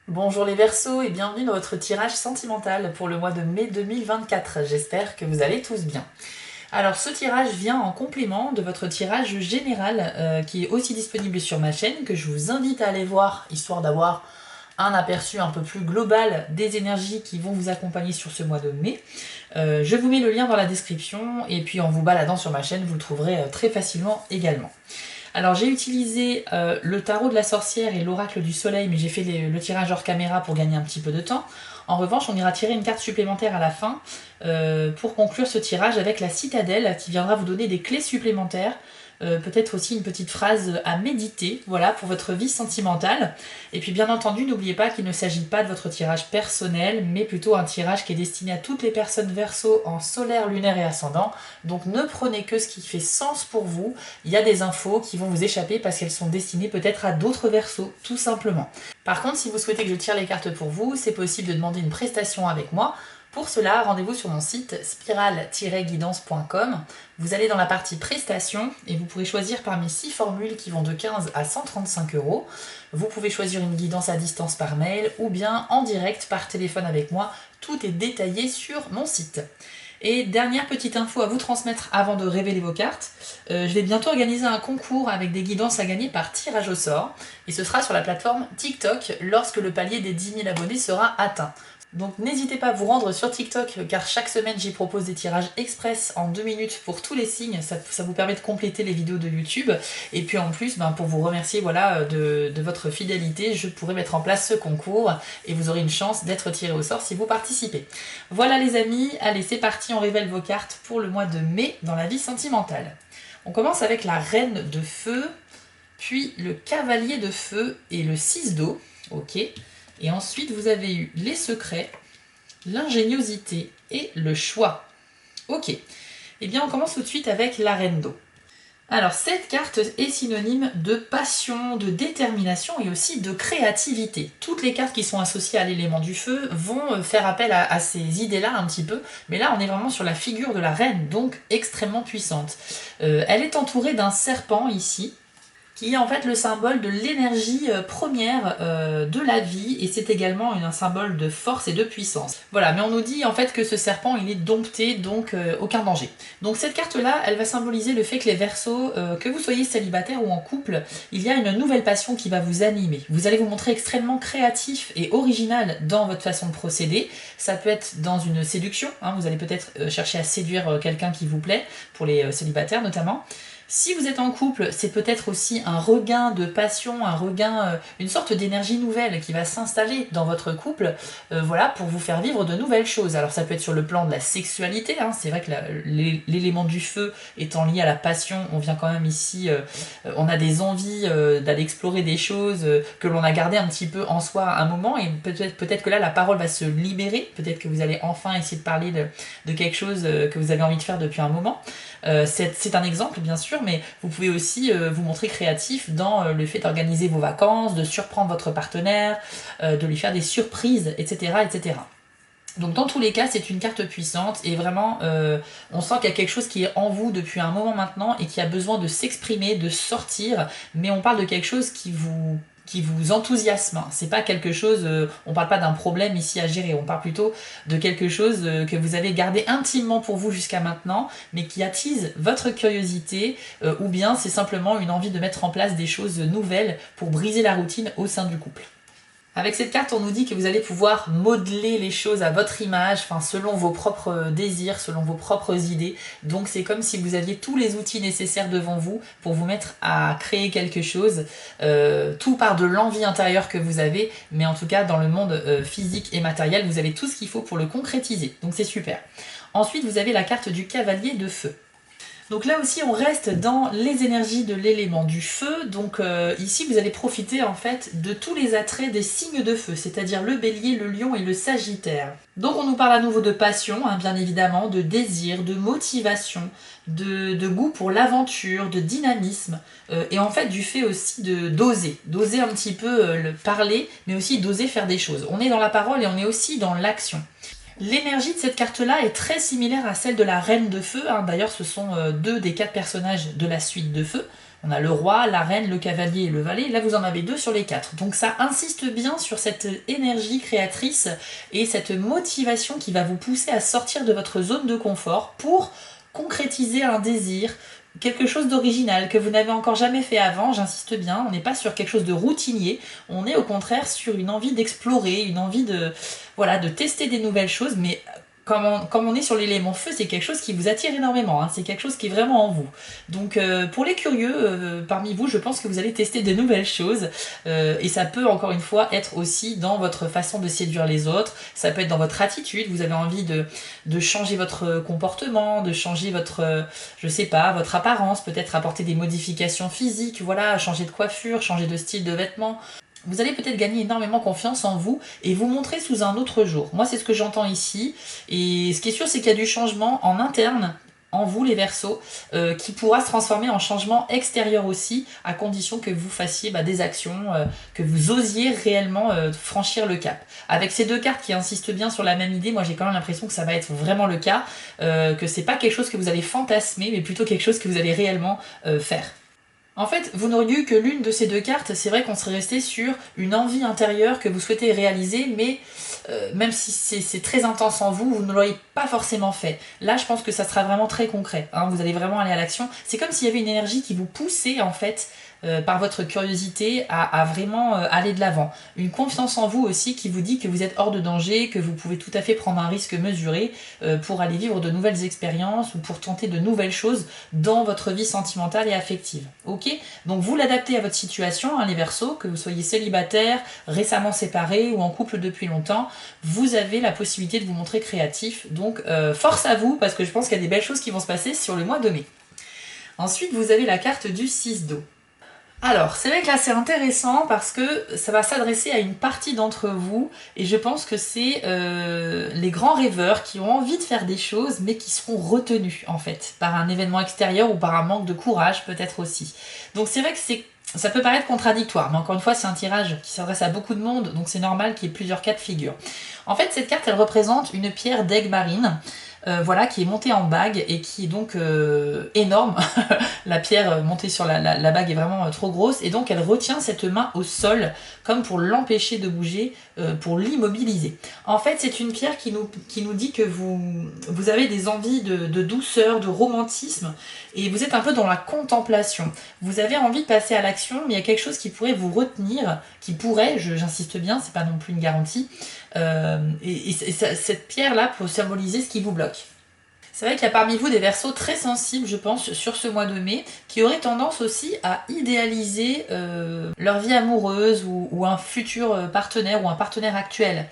Bonjour les Verseaux et bienvenue dans votre tirage sentimental pour le mois de mai 2024. J'espère que vous allez tous bien. Alors ce tirage vient en complément de votre tirage général qui est aussi disponible sur ma chaîne, que je vous invite à aller voir histoire d'avoir un aperçu un peu plus global des énergies qui vont vous accompagner sur ce mois de mai. Je vous mets le lien dans la description et puis en vous baladant sur ma chaîne vous le trouverez très facilement également. Alors j'ai utilisé le tarot de la sorcière et l'oracle du soleil, mais j'ai fait le tirage hors caméra pour gagner un petit peu de temps. En revanche, on ira tirer une carte supplémentaire à la fin pour conclure ce tirage avec la citadelle qui viendra vous donner des clés supplémentaires. Peut-être aussi une petite phrase à méditer, voilà, pour votre vie sentimentale. Et puis bien entendu, n'oubliez pas qu'il ne s'agit pas de votre tirage personnel, mais plutôt un tirage qui est destiné à toutes les personnes Verseau en solaire, lunaire et ascendant. Donc ne prenez que ce qui fait sens pour vous. Il y a des infos qui vont vous échapper parce qu'elles sont destinées peut-être à d'autres Verseaux, tout simplement. Par contre, si vous souhaitez que je tire les cartes pour vous, c'est possible de demander une prestation avec moi. Pour cela, rendez-vous sur mon site spiral-guidance.com. Vous allez dans la partie prestations et vous pourrez choisir parmi 6 formules qui vont de 15 à 135 euros. Vous pouvez choisir une guidance à distance par mail ou bien en direct par téléphone avec moi. Tout est détaillé sur mon site. Et dernière petite info à vous transmettre avant de révéler vos cartes, je vais bientôt organiser un concours avec des guidances à gagner par tirage au sort, et ce sera sur la plateforme TikTok lorsque le palier des 10 000 abonnés sera atteint. Donc n'hésitez pas à vous rendre sur TikTok car chaque semaine j'y propose des tirages express en 2 minutes pour tous les signes, ça vous permet de compléter les vidéos de YouTube. Et puis en plus, pour vous remercier voilà, de votre fidélité, je pourrai mettre en place ce concours et vous aurez une chance d'être tiré au sort si vous participez. Voilà les amis, allez c'est parti, on révèle vos cartes pour le mois de mai dans la vie sentimentale. On commence avec la reine de feu, puis le cavalier de feu et le 6 d'eau, ok. Et ensuite, vous avez eu les secrets, l'ingéniosité et le choix. Ok. Eh bien, on commence tout de suite avec la reine d'eau. Alors, cette carte est synonyme de passion, de détermination et aussi de créativité. Toutes les cartes qui sont associées à l'élément du feu vont faire appel à ces idées-là un petit peu. Mais là, on est vraiment sur la figure de la reine, donc extrêmement puissante. Elle est entourée d'un serpent ici, qui est en fait le symbole de l'énergie première de la vie, et c'est également un symbole de force et de puissance. Voilà, mais on nous dit en fait que ce serpent il est dompté, donc aucun danger. Donc cette carte-là, elle va symboliser le fait que les Verseaux, que vous soyez célibataire ou en couple, il y a une nouvelle passion qui va vous animer. Vous allez vous montrer extrêmement créatif et original dans votre façon de procéder. Ça peut être dans une séduction, hein, vous allez peut-être chercher à séduire quelqu'un qui vous plaît, pour les célibataires notamment. Si vous êtes en couple, c'est peut-être aussi un regain de passion, un regain, une sorte d'énergie nouvelle qui va s'installer dans votre couple, voilà, pour vous faire vivre de nouvelles choses. Alors ça peut être sur le plan de la sexualité, hein, c'est vrai que l'élément du feu étant lié à la passion, on vient quand même ici, on a des envies d'aller explorer des choses que l'on a gardées un petit peu en soi à un moment, et peut-être que là la parole va se libérer, peut-être que vous allez enfin essayer de parler de quelque chose que vous avez envie de faire depuis un moment. C'est un exemple bien sûr, mais vous pouvez aussi vous montrer créatif dans le fait d'organiser vos vacances, de surprendre votre partenaire, de lui faire des surprises, etc. etc. Donc dans tous les cas, c'est une carte puissante et vraiment, on sent qu'il y a quelque chose qui est en vous depuis un moment maintenant et qui a besoin de s'exprimer, de sortir, mais on parle de quelque chose qui vous enthousiasme. C'est pas quelque chose, on parle pas d'un problème ici à gérer, on parle plutôt de quelque chose que vous avez gardé intimement pour vous jusqu'à maintenant, mais qui attise votre curiosité, ou bien c'est simplement une envie de mettre en place des choses nouvelles pour briser la routine au sein du couple. Avec cette carte, on nous dit que vous allez pouvoir modeler les choses à votre image, enfin selon vos propres désirs, selon vos propres idées. Donc c'est comme si vous aviez tous les outils nécessaires devant vous pour vous mettre à créer quelque chose. Tout part de l'envie intérieure que vous avez, mais en tout cas dans le monde physique et matériel, vous avez tout ce qu'il faut pour le concrétiser. Donc c'est super. Ensuite, vous avez la carte du cavalier de feu. Donc là aussi on reste dans les énergies de l'élément du feu, donc ici vous allez profiter en fait de tous les attraits des signes de feu, c'est-à-dire le bélier, le lion et le sagittaire. Donc on nous parle à nouveau de passion, hein, bien évidemment, de désir, de motivation, de goût pour l'aventure, de dynamisme, et en fait du fait aussi d'oser un petit peu le parler, mais aussi d'oser faire des choses. On est dans la parole et on est aussi dans l'action. L'énergie de cette carte-là est très similaire à celle de la Reine de Feu, hein. D'ailleurs ce sont deux des 4 personnages de la suite de Feu. On a le roi, la reine, le cavalier et le valet. Là, vous en avez 2 sur les 4. Donc ça insiste bien sur cette énergie créatrice et cette motivation qui va vous pousser à sortir de votre zone de confort pour concrétiser un désir, quelque chose d'original que vous n'avez encore jamais fait avant, j'insiste bien, on n'est pas sur quelque chose de routinier, on est au contraire sur une envie d'explorer, une envie de, voilà, de tester des nouvelles choses, mais comme on est sur l'élément feu, c'est quelque chose qui vous attire énormément, hein, c'est quelque chose qui est vraiment en vous. Donc pour les curieux parmi vous, je pense que vous allez tester de nouvelles choses et ça peut encore une fois être aussi dans votre façon de séduire les autres, ça peut être dans votre attitude, vous avez envie de changer votre comportement, de changer votre, je sais pas, votre apparence, peut-être apporter des modifications physiques, voilà, changer de coiffure, changer de style de vêtements. Vous allez peut-être gagner énormément confiance en vous et vous montrer sous un autre jour. Moi, c'est ce que j'entends ici. Et ce qui est sûr, c'est qu'il y a du changement en interne, en vous les Verseaux, qui pourra se transformer en changement extérieur aussi, à condition que vous fassiez des actions, que vous osiez réellement franchir le cap. Avec ces 2 cartes qui insistent bien sur la même idée, moi j'ai quand même l'impression que ça va être vraiment le cas, que c'est pas quelque chose que vous allez fantasmer, mais plutôt quelque chose que vous allez réellement faire. En fait, vous n'auriez eu que l'une de ces 2 cartes, c'est vrai qu'on serait resté sur une envie intérieure que vous souhaitez réaliser, mais même si c'est très intense en vous, vous ne l'auriez pas forcément fait. Là, je pense que ça sera vraiment très concret, hein, vous allez vraiment aller à l'action. C'est comme s'il y avait une énergie qui vous poussait, en fait, par votre curiosité, à vraiment aller de l'avant. Une confiance en vous aussi qui vous dit que vous êtes hors de danger, que vous pouvez tout à fait prendre un risque mesuré pour aller vivre de nouvelles expériences ou pour tenter de nouvelles choses dans votre vie sentimentale et affective. Ok ? Donc vous l'adaptez à votre situation, hein, les Verseaux, que vous soyez célibataire, récemment séparé ou en couple depuis longtemps, vous avez la possibilité de vous montrer créatif. Donc force à vous, parce que je pense qu'il y a des belles choses qui vont se passer sur le mois de mai. Ensuite, vous avez la carte du 6 d'eau. Alors, c'est vrai que là c'est intéressant parce que ça va s'adresser à une partie d'entre vous et je pense que c'est les grands rêveurs qui ont envie de faire des choses mais qui seront retenus en fait par un événement extérieur ou par un manque de courage peut-être aussi. Donc c'est vrai que ça peut paraître contradictoire, mais encore une fois c'est un tirage qui s'adresse à beaucoup de monde donc c'est normal qu'il y ait plusieurs cas de figure. En fait cette carte elle représente une pierre d'aigle marine. Voilà, qui est montée en bague et qui est donc énorme. La pierre montée sur la bague est vraiment trop grosse et donc elle retient cette main au sol comme pour l'empêcher de bouger, pour l'immobiliser. En fait, c'est une pierre qui nous dit que vous avez des envies de douceur, de romantisme et vous êtes un peu dans la contemplation. Vous avez envie de passer à l'action, mais il y a quelque chose qui pourrait vous retenir, qui pourrait, j'insiste bien, c'est pas non plus une garantie, cette pierre-là peut symboliser ce qui vous bloque. C'est vrai qu'il y a parmi vous des Verseaux très sensibles, je pense, sur ce mois de mai, qui auraient tendance aussi à idéaliser leur vie amoureuse ou un futur partenaire ou un partenaire actuel.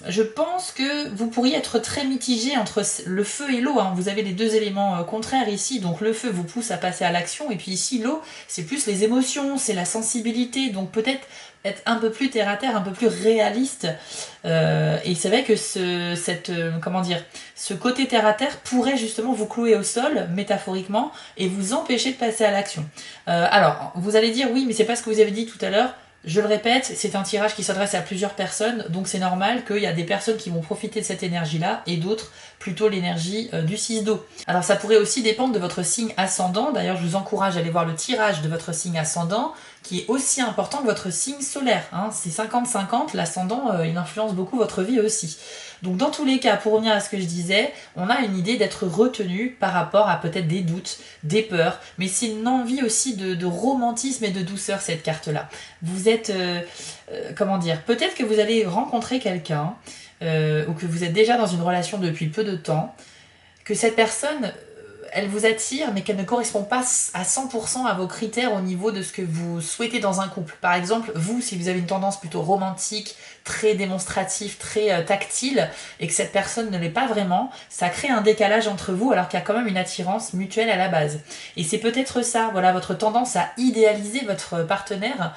Je pense que vous pourriez être très mitigé entre le feu et l'eau, hein. Vous avez les 2 éléments contraires ici, donc le feu vous pousse à passer à l'action, et puis ici l'eau, c'est plus les émotions, c'est la sensibilité, donc peut-être être un peu plus terre à terre, un peu plus réaliste. Et c'est vrai que ce côté terre à terre pourrait justement vous clouer au sol, métaphoriquement, et vous empêcher de passer à l'action. Alors, vous allez dire oui, mais c'est pas ce que vous avez dit tout à l'heure. Je le répète, c'est un tirage qui s'adresse à plusieurs personnes, donc c'est normal qu'il y a des personnes qui vont profiter de cette énergie-là et d'autres plutôt l'énergie du 6 d'eau. Alors ça pourrait aussi dépendre de votre signe ascendant, d'ailleurs je vous encourage à aller voir le tirage de votre signe ascendant, qui est aussi important que votre signe solaire, hein. C'est 50-50, l'ascendant il influence beaucoup votre vie aussi. Donc dans tous les cas, pour revenir à ce que je disais, on a une idée d'être retenu par rapport à peut-être des doutes, des peurs, mais c'est une envie aussi de romantisme et de douceur cette carte-là. Vous êtes, peut-être que vous allez rencontrer quelqu'un, ou que vous êtes déjà dans une relation depuis peu de temps, que cette personne elle vous attire, mais qu'elle ne correspond pas à 100% à vos critères au niveau de ce que vous souhaitez dans un couple. Par exemple, vous, si vous avez une tendance plutôt romantique, très démonstrative, très tactile, et que cette personne ne l'est pas vraiment, ça crée un décalage entre vous, alors qu'il y a quand même une attirance mutuelle à la base. Et c'est peut-être ça, voilà, votre tendance à idéaliser votre partenaire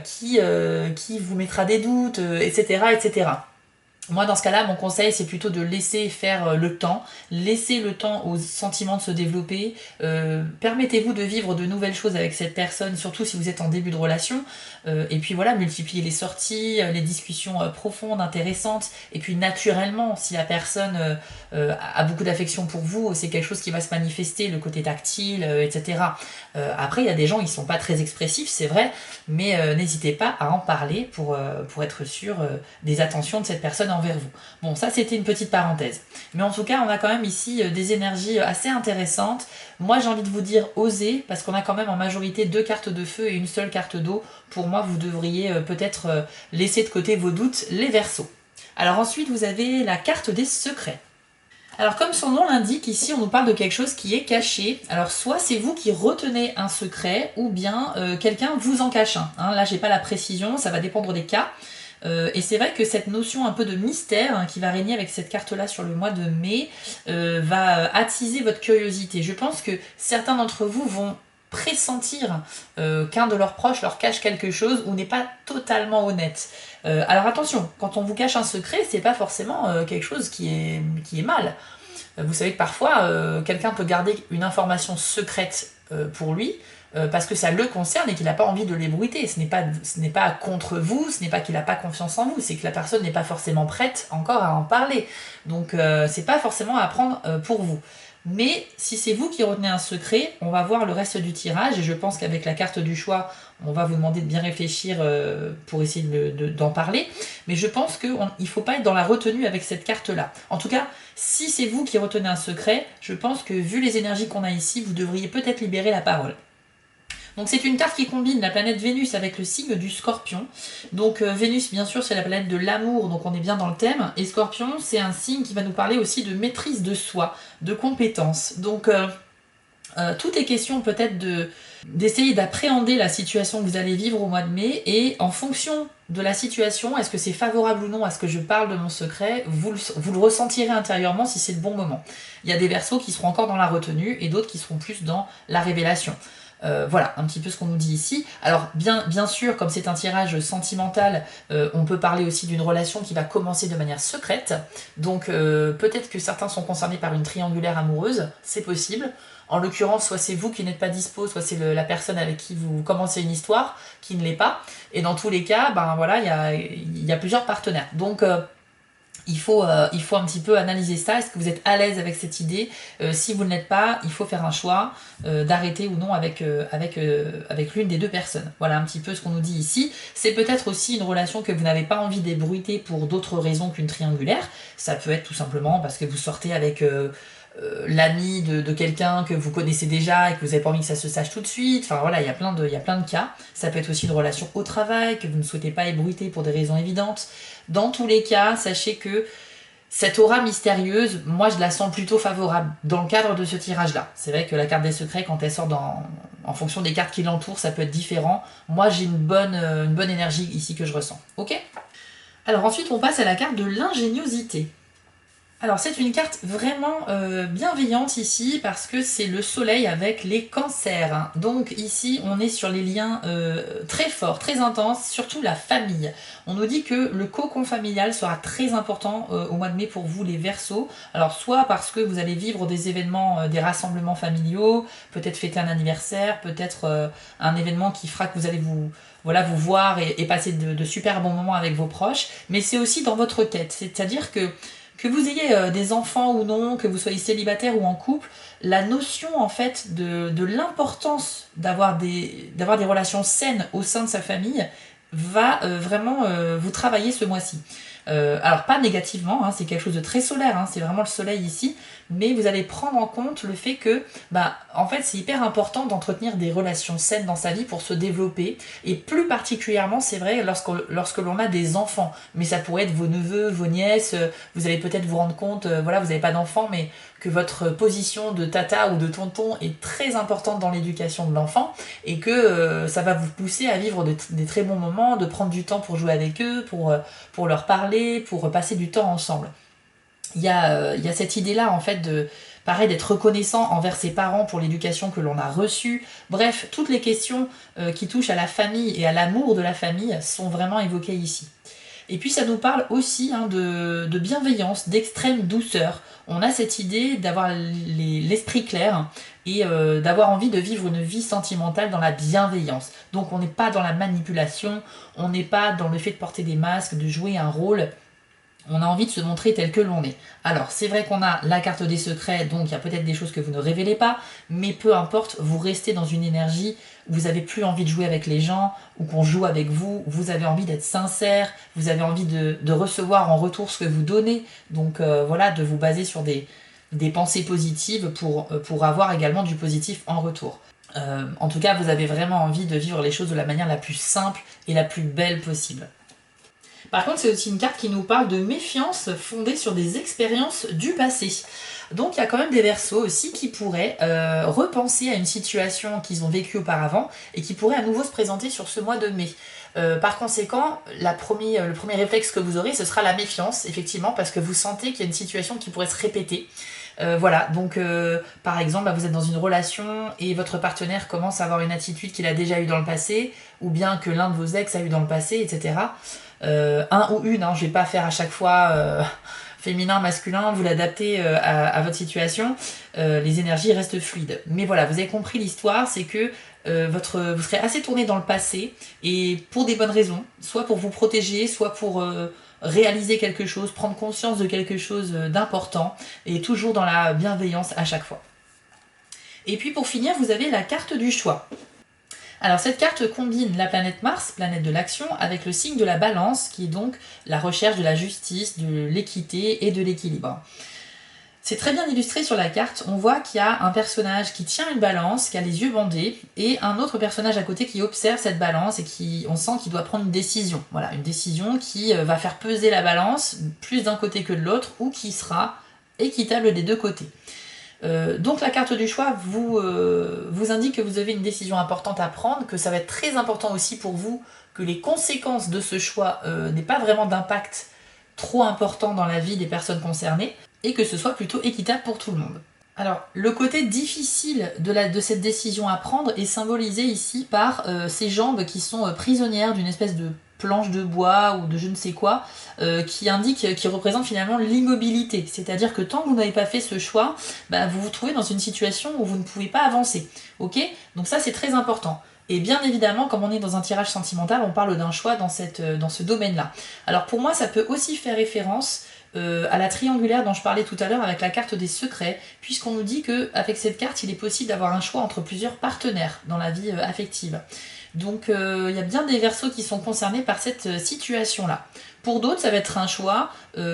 qui vous mettra des doutes, etc., etc. Moi, dans ce cas-là, mon conseil, c'est plutôt de laisser faire le temps, laisser le temps aux sentiments de se développer. Permettez-vous de vivre de nouvelles choses avec cette personne, surtout si vous êtes en début de relation. Et puis voilà, multiplier les sorties, les discussions profondes, intéressantes. Et puis naturellement, si la personne a beaucoup d'affection pour vous, c'est quelque chose qui va se manifester, le côté tactile, etc. Après, il y a des gens qui sont pas très expressifs, c'est vrai, mais n'hésitez pas à en parler pour être sûr des attentions de cette personne envers vous. Bon, ça c'était une petite parenthèse. Mais en tout cas, on a quand même ici des énergies assez intéressantes. Moi, j'ai envie de vous dire osez, parce qu'on a quand même en majorité 2 cartes de feu et une seule carte d'eau. Pour moi, vous devriez peut-être laisser de côté vos doutes, les Verseaux. Alors ensuite, vous avez la carte des secrets. Alors comme son nom l'indique, ici on nous parle de quelque chose qui est caché. Alors soit c'est vous qui retenez un secret, ou bien quelqu'un vous en cache un. Hein, là j'ai pas la précision, ça va dépendre des cas. Et c'est vrai que cette notion un peu de mystère qui va régner avec cette carte-là sur le mois de mai va attiser votre curiosité. Je pense que certains d'entre vous vont pressentir qu'un de leurs proches leur cache quelque chose ou n'est pas totalement honnête. Alors attention, quand on vous cache un secret, c'est pas forcément quelque chose qui est mal. Vous savez que parfois, quelqu'un peut garder une information secrète pour lui, parce que ça le concerne et qu'il n'a pas envie de l'ébruiter. Ce n'est pas contre vous, ce n'est pas qu'il n'a pas confiance en vous, c'est que la personne n'est pas forcément prête encore à en parler. Donc c'est pas forcément à prendre pour vous. Mais si c'est vous qui retenez un secret, on va voir le reste du tirage, et je pense qu'avec la carte du choix, on va vous demander de bien réfléchir pour essayer d'en parler. Mais je pense qu'il ne faut pas être dans la retenue avec cette carte-là. En tout cas, si c'est vous qui retenez un secret, je pense que vu les énergies qu'on a ici, vous devriez peut-être libérer la parole. Donc c'est une carte qui combine la planète Vénus avec le signe du Scorpion. Donc Vénus, bien sûr, c'est la planète de l'amour, donc on est bien dans le thème. Et Scorpion, c'est un signe qui va nous parler aussi de maîtrise de soi, de compétence. Donc tout est question peut-être d'essayer d'appréhender la situation que vous allez vivre au mois de mai, et en fonction de la situation, est-ce que c'est favorable ou non à ce que je parle de mon secret, vous le ressentirez intérieurement si c'est le bon moment. Il y a des Verseaux qui seront encore dans la retenue et d'autres qui seront plus dans la révélation. Voilà, un petit peu ce qu'on nous dit ici. Alors, bien sûr, comme c'est un tirage sentimental, on peut parler aussi d'une relation qui va commencer de manière secrète. Donc, peut-être que certains sont concernés par une triangulaire amoureuse, c'est possible. En l'occurrence, soit c'est vous qui n'êtes pas dispo, soit c'est la personne avec qui vous commencez une histoire qui ne l'est pas. Et dans tous les cas, ben voilà, il y a plusieurs partenaires. Donc, il faut un petit peu analyser ça. Est-ce que vous êtes à l'aise avec cette idée? Si vous ne l'êtes pas, il faut faire un choix d'arrêter ou non avec l'une des deux personnes. Voilà un petit peu ce qu'on nous dit ici. C'est peut-être aussi une relation que vous n'avez pas envie d'ébruiter pour d'autres raisons qu'une triangulaire. Ça peut être tout simplement parce que vous sortez avec l'ami de quelqu'un que vous connaissez déjà et que vous n'avez pas envie que ça se sache tout de suite. Enfin voilà, il y a plein de cas. Ça peut être aussi une relation au travail que vous ne souhaitez pas ébruiter pour des raisons évidentes. Dans tous les cas, sachez que cette aura mystérieuse, moi je la sens plutôt favorable dans le cadre de ce tirage-là. C'est vrai que la carte des secrets, quand elle sort en fonction des cartes qui l'entourent, ça peut être différent. Moi j'ai une bonne énergie ici que je ressens. Ok ? Alors ensuite on passe à la carte de l'ingéniosité. Alors c'est une carte vraiment bienveillante ici parce que c'est le soleil avec les cancers. Donc ici on est sur les liens très forts, très intenses, surtout la famille. On nous dit que le cocon familial sera très important au mois de mai pour vous les Verseaux. Alors soit parce que vous allez vivre des événements, des rassemblements familiaux, peut-être fêter un anniversaire, peut-être un événement qui fera que vous allez vous voir et passer de super bons moments avec vos proches. Mais c'est aussi dans votre tête, c'est-à-dire que vous ayez des enfants ou non, que vous soyez célibataire ou en couple, la notion en fait de l'importance d'avoir des relations saines au sein de sa famille va vraiment vous travailler ce mois-ci. Alors pas négativement, hein, c'est quelque chose de très solaire, hein, c'est vraiment le soleil ici, mais vous allez prendre en compte le fait que en fait c'est hyper important d'entretenir des relations saines dans sa vie pour se développer, et plus particulièrement c'est vrai lorsque l'on a des enfants, mais ça pourrait être vos neveux, vos nièces, vous allez peut-être vous rendre compte, voilà, vous n'avez pas d'enfants, mais que votre position de tata ou de tonton est très importante dans l'éducation de l'enfant, et que ça va vous pousser à vivre des très bons moments, de prendre du temps pour jouer avec eux, pour leur parler, pour passer du temps ensemble. Il y a cette idée-là, en fait, pareil, d'être reconnaissant envers ses parents pour l'éducation que l'on a reçue. Bref, toutes les questions qui touchent à la famille et à l'amour de la famille sont vraiment évoquées ici. Et puis ça nous parle aussi de bienveillance, d'extrême douceur. On a cette idée d'avoir l'esprit clair et d'avoir envie de vivre une vie sentimentale dans la bienveillance. Donc on n'est pas dans la manipulation, on n'est pas dans le fait de porter des masques, de jouer un rôle. On a envie de se montrer tel que l'on est. Alors, c'est vrai qu'on a la carte des secrets, donc il y a peut-être des choses que vous ne révélez pas, mais peu importe, vous restez dans une énergie où vous n'avez plus envie de jouer avec les gens, ou qu'on joue avec vous, vous avez envie d'être sincère, vous avez envie de recevoir en retour ce que vous donnez, donc voilà, de vous baser sur des pensées positives pour avoir également du positif en retour. En tout cas, vous avez vraiment envie de vivre les choses de la manière la plus simple et la plus belle possible. Par contre, c'est aussi une carte qui nous parle de méfiance fondée sur des expériences du passé. Donc il y a quand même des Verseaux aussi qui pourraient repenser à une situation qu'ils ont vécue auparavant et qui pourraient à nouveau se présenter sur ce mois de mai. Par conséquent, le premier réflexe que vous aurez, ce sera la méfiance, effectivement, parce que vous sentez qu'il y a une situation qui pourrait se répéter. Voilà, donc par exemple, vous êtes dans une relation et votre partenaire commence à avoir une attitude qu'il a déjà eue dans le passé, ou bien que l'un de vos ex a eu dans le passé, etc. Un ou une, je vais pas faire à chaque fois féminin, masculin, vous l'adaptez à votre situation, les énergies restent fluides. Mais voilà, vous avez compris l'histoire, c'est que vous serez assez tourné dans le passé, et pour des bonnes raisons, soit pour vous protéger, soit pour réaliser quelque chose, prendre conscience de quelque chose d'important, et toujours dans la bienveillance à chaque fois. Et puis pour finir, vous avez la carte du choix. Alors cette carte combine la planète Mars, planète de l'action, avec le signe de la balance, qui est donc la recherche de la justice, de l'équité et de l'équilibre. C'est très bien illustré sur la carte, on voit qu'il y a un personnage qui tient une balance, qui a les yeux bandés, et un autre personnage à côté qui observe cette balance et on sent qu'il doit prendre une décision. Voilà, une décision qui va faire peser la balance plus d'un côté que de l'autre, ou qui sera équitable des deux côtés. Donc la carte du choix vous indique que vous avez une décision importante à prendre, que ça va être très important aussi pour vous, que les conséquences de ce choix n'aient pas vraiment d'impact trop important dans la vie des personnes concernées, et que ce soit plutôt équitable pour tout le monde. Alors, le côté difficile de cette décision à prendre est symbolisé ici par ces jambes qui sont prisonnières d'une espèce de planche de bois ou de je ne sais quoi, qui représente finalement l'immobilité. C'est-à-dire que tant que vous n'avez pas fait ce choix, vous vous trouvez dans une situation où vous ne pouvez pas avancer. Ok ? Donc ça, c'est très important. Et bien évidemment, comme on est dans un tirage sentimental, on parle d'un choix dans ce domaine-là. Alors pour moi, ça peut aussi faire référence à la triangulaire dont je parlais tout à l'heure avec la carte des secrets, puisqu'on nous dit qu'avec cette carte, il est possible d'avoir un choix entre plusieurs partenaires dans la vie affective. Donc il y a bien des Verseaux qui sont concernés par cette situation-là. Pour d'autres, ça va être un choix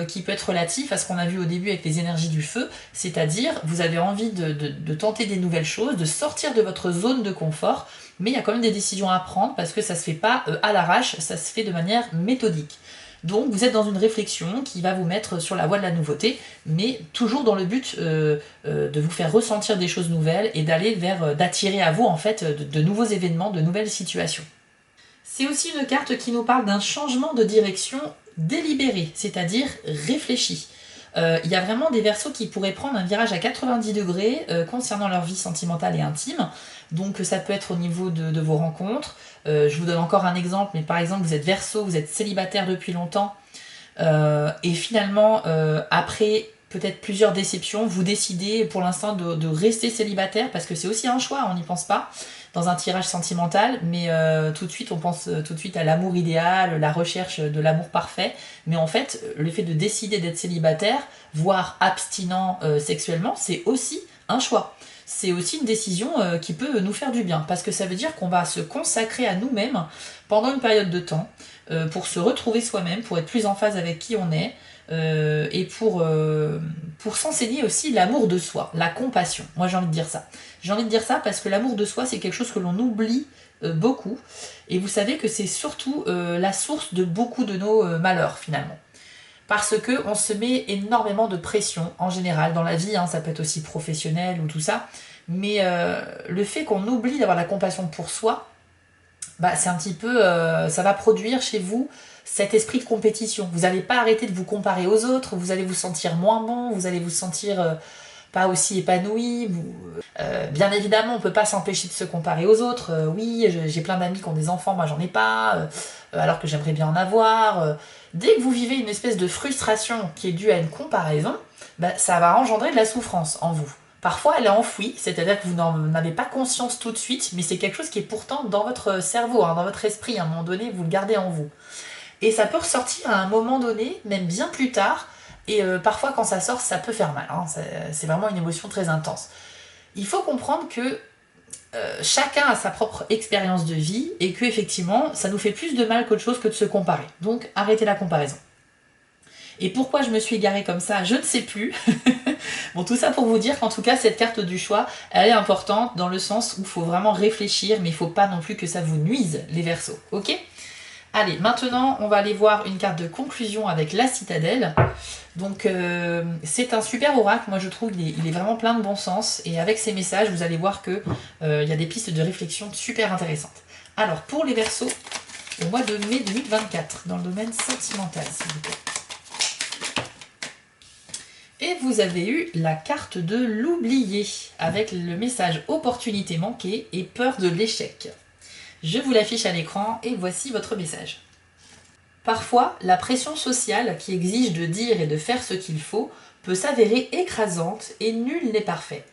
qui peut être relatif à ce qu'on a vu au début avec les énergies du feu, c'est-à-dire vous avez envie de tenter des nouvelles choses, de sortir de votre zone de confort, mais il y a quand même des décisions à prendre parce que ça se fait pas à l'arrache, ça se fait de manière méthodique. Donc vous êtes dans une réflexion qui va vous mettre sur la voie de la nouveauté, mais toujours dans le but de vous faire ressentir des choses nouvelles et d'attirer à vous en fait de nouveaux événements, de nouvelles situations. C'est aussi une carte qui nous parle d'un changement de direction délibéré, c'est-à-dire réfléchi. Il y a vraiment des Verseaux qui pourraient prendre un virage à 90 degrés concernant leur vie sentimentale et intime. Donc ça peut être au niveau de vos rencontres. Je vous donne encore un exemple, mais par exemple vous êtes Verseau, vous êtes célibataire depuis longtemps, et finalement après peut-être plusieurs déceptions, vous décidez pour l'instant de rester célibataire, parce que c'est aussi un choix, on n'y pense pas dans un tirage sentimental, mais tout de suite on pense tout de suite à l'amour idéal, la recherche de l'amour parfait, mais en fait le fait de décider d'être célibataire, voire abstinent sexuellement, c'est aussi un choix. C'est aussi une décision qui peut nous faire du bien, parce que ça veut dire qu'on va se consacrer à nous-mêmes pendant une période de temps, pour se retrouver soi-même, pour être plus en phase avec qui on est, et pour s'enseigner aussi l'amour de soi, la compassion. Moi j'ai envie de dire ça. J'ai envie de dire ça parce que l'amour de soi, c'est quelque chose que l'on oublie beaucoup, et vous savez que c'est surtout la source de beaucoup de nos malheurs finalement. Parce qu'on se met énormément de pression en général dans la vie, ça peut être aussi professionnel ou tout ça, mais le fait qu'on oublie d'avoir la compassion pour soi, c'est un petit peu, ça va produire chez vous cet esprit de compétition. Vous n'allez pas arrêter de vous comparer aux autres, vous allez vous sentir moins bon, vous allez vous sentir pas aussi épanoui. Bien évidemment, on peut pas s'empêcher de se comparer aux autres. Oui, j'ai plein d'amis qui ont des enfants, moi j'en ai pas, alors que j'aimerais bien en avoir. Dès que vous vivez une espèce de frustration qui est due à une comparaison, bah, ça va engendrer de la souffrance en vous. Parfois, elle est enfouie, c'est-à-dire que vous n'en avez pas conscience tout de suite, mais c'est quelque chose qui est pourtant dans votre cerveau, hein, dans votre esprit. À un moment donné, vous le gardez en vous. Et ça peut ressortir à un moment donné, même bien plus tard. Et parfois, quand ça sort, ça peut faire mal. Hein. C'est vraiment une émotion très intense. Il faut comprendre que chacun a sa propre expérience de vie et que effectivement, ça nous fait plus de mal qu'autre chose que de se comparer. Donc, arrêtez la comparaison. Et pourquoi je me suis égarée comme ça, je ne sais plus. Bon, tout ça pour vous dire qu'en tout cas, cette carte du choix, elle est importante dans le sens où il faut vraiment réfléchir, mais il ne faut pas non plus que ça vous nuise, les Verseaux. Ok ? Allez, maintenant, on va aller voir une carte de conclusion avec la citadelle. Donc, c'est un super oracle. Moi, je trouve qu'il est vraiment plein de bon sens. Et avec ces messages, vous allez voir qu'il y a des pistes de réflexion super intéressantes. Alors, pour les Verseaux, au mois de mai 2024, dans le domaine sentimental, s'il vous plaît. Et vous avez eu la carte de l'oublié, avec le message opportunité manquée et peur de l'échec. Je vous l'affiche à l'écran et voici votre message. Parfois, la pression sociale qui exige de dire et de faire ce qu'il faut peut s'avérer écrasante et nul n'est parfait.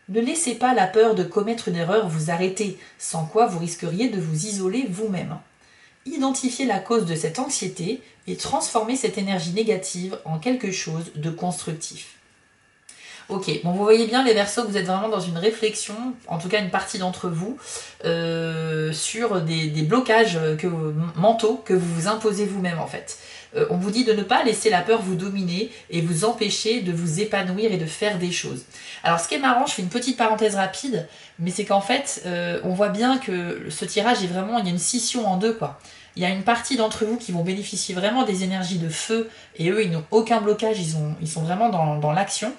Ne laissez pas la peur de commettre une erreur vous arrêter, sans quoi vous risqueriez de vous isoler vous-même. Identifiez la cause de cette anxiété et transformez cette énergie négative en quelque chose de constructif. Ok, bon vous voyez bien les Verseaux que vous êtes vraiment dans une réflexion, en tout cas une partie d'entre vous, sur des blocages mentaux que vous vous imposez vous-même en fait. On vous dit de ne pas laisser la peur vous dominer et vous empêcher de vous épanouir et de faire des choses. Alors ce qui est marrant, je fais une petite parenthèse rapide, mais c'est qu'en fait, on voit bien que ce tirage est vraiment, il y a une scission en deux quoi. Il y a une partie d'entre vous qui vont bénéficier vraiment des énergies de feu et eux ils n'ont aucun blocage, ils sont vraiment dans l'action.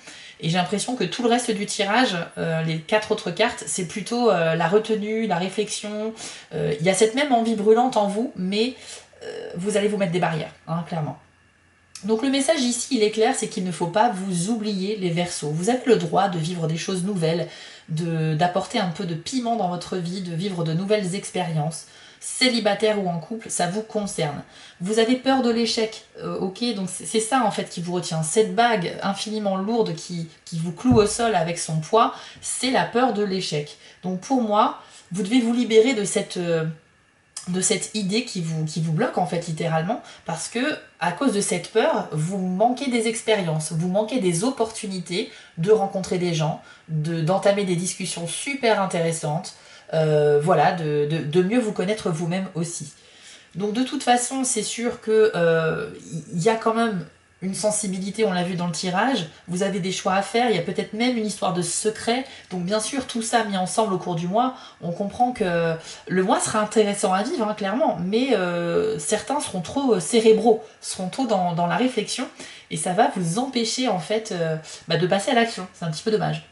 Et j'ai l'impression que tout le reste du tirage, les 4 autres cartes, c'est plutôt la retenue, la réflexion. Il y a cette même envie brûlante en vous, mais vous allez vous mettre des barrières, hein, clairement. Donc le message ici, il est clair, c'est qu'il ne faut pas vous oublier les Verseaux. Vous avez le droit de vivre des choses nouvelles, d'apporter un peu de piment dans votre vie, de vivre de nouvelles expériences. Célibataire ou en couple, ça vous concerne. Vous avez peur de l'échec, ok, donc c'est ça en fait qui vous retient. Cette bague infiniment lourde qui vous cloue au sol avec son poids, c'est la peur de l'échec. Donc pour moi, vous devez vous libérer de cette idée qui vous bloque en fait littéralement, parce que à cause de cette peur, vous manquez des expériences, vous manquez des opportunités de rencontrer des gens, d'entamer des discussions super intéressantes, voilà, de mieux vous connaître vous-même aussi. Donc de toute façon, c'est sûr que y a quand même une sensibilité, on l'a vu dans le tirage, vous avez des choix à faire, il y a peut-être même une histoire de secret, donc bien sûr tout ça mis ensemble au cours du mois, on comprend que le mois sera intéressant à vivre, hein, clairement, mais certains seront trop cérébraux, seront trop dans la réflexion, et ça va vous empêcher en fait de passer à l'action, c'est un petit peu dommage.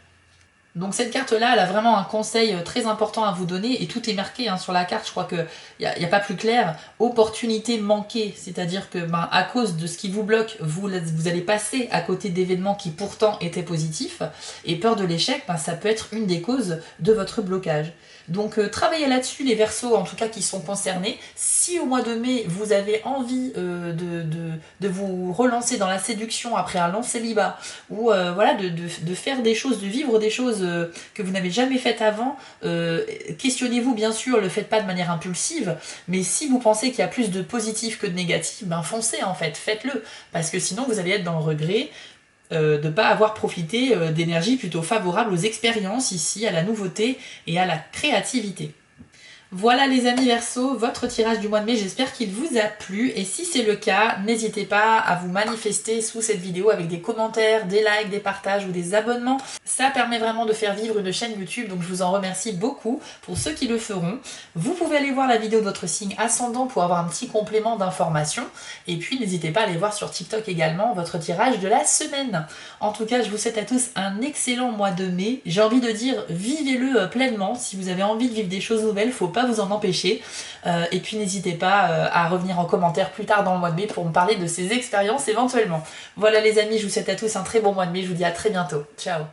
Donc cette carte-là, elle a vraiment un conseil très important à vous donner, et tout est marqué hein, sur la carte, je crois qu'il n'y a pas plus clair. Opportunité manquée, c'est-à-dire que à cause de ce qui vous bloque, vous allez passer à côté d'événements qui pourtant étaient positifs, et peur de l'échec, ça peut être une des causes de votre blocage. Donc travaillez là-dessus les Verseaux, en tout cas qui sont concernés. Si au mois de mai, vous avez envie de vous relancer dans la séduction après un long célibat, ou voilà, de faire des choses, de vivre des choses que vous n'avez jamais faites avant, questionnez-vous bien sûr, le faites pas de manière impulsive, mais si vous pensez qu'il y a plus de positif que de négatif, foncez en fait, faites-le, parce que sinon vous allez être dans le regret de ne pas avoir profité d'énergie plutôt favorable aux expériences ici, à la nouveauté et à la créativité. Voilà les amis Verseaux, votre tirage du mois de mai, j'espère qu'il vous a plu, et si c'est le cas, n'hésitez pas à vous manifester sous cette vidéo avec des commentaires, des likes, des partages ou des abonnements. Ça permet vraiment de faire vivre une chaîne YouTube, donc je vous en remercie beaucoup pour ceux qui le feront. Vous pouvez aller voir la vidéo de votre signe ascendant pour avoir un petit complément d'information, et puis n'hésitez pas à aller voir sur TikTok également votre tirage de la semaine. En tout cas, je vous souhaite à tous un excellent mois de mai, j'ai envie de dire vivez-le pleinement, si vous avez envie de vivre des choses nouvelles, faut pas vous en empêcher, et puis n'hésitez pas à revenir en commentaire plus tard dans le mois de mai pour me parler de ces expériences éventuellement. Voilà les amis, je vous souhaite à tous un très bon mois de mai, je vous dis à très bientôt, ciao.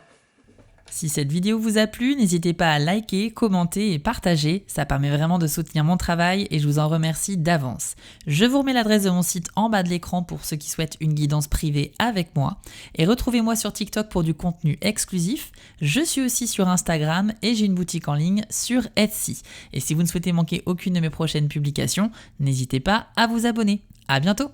Si cette vidéo vous a plu, n'hésitez pas à liker, commenter et partager, ça permet vraiment de soutenir mon travail et je vous en remercie d'avance. Je vous remets l'adresse de mon site en bas de l'écran pour ceux qui souhaitent une guidance privée avec moi et retrouvez-moi sur TikTok pour du contenu exclusif. Je suis aussi sur Instagram et j'ai une boutique en ligne sur Etsy. Et si vous ne souhaitez manquer aucune de mes prochaines publications, n'hésitez pas à vous abonner. À bientôt!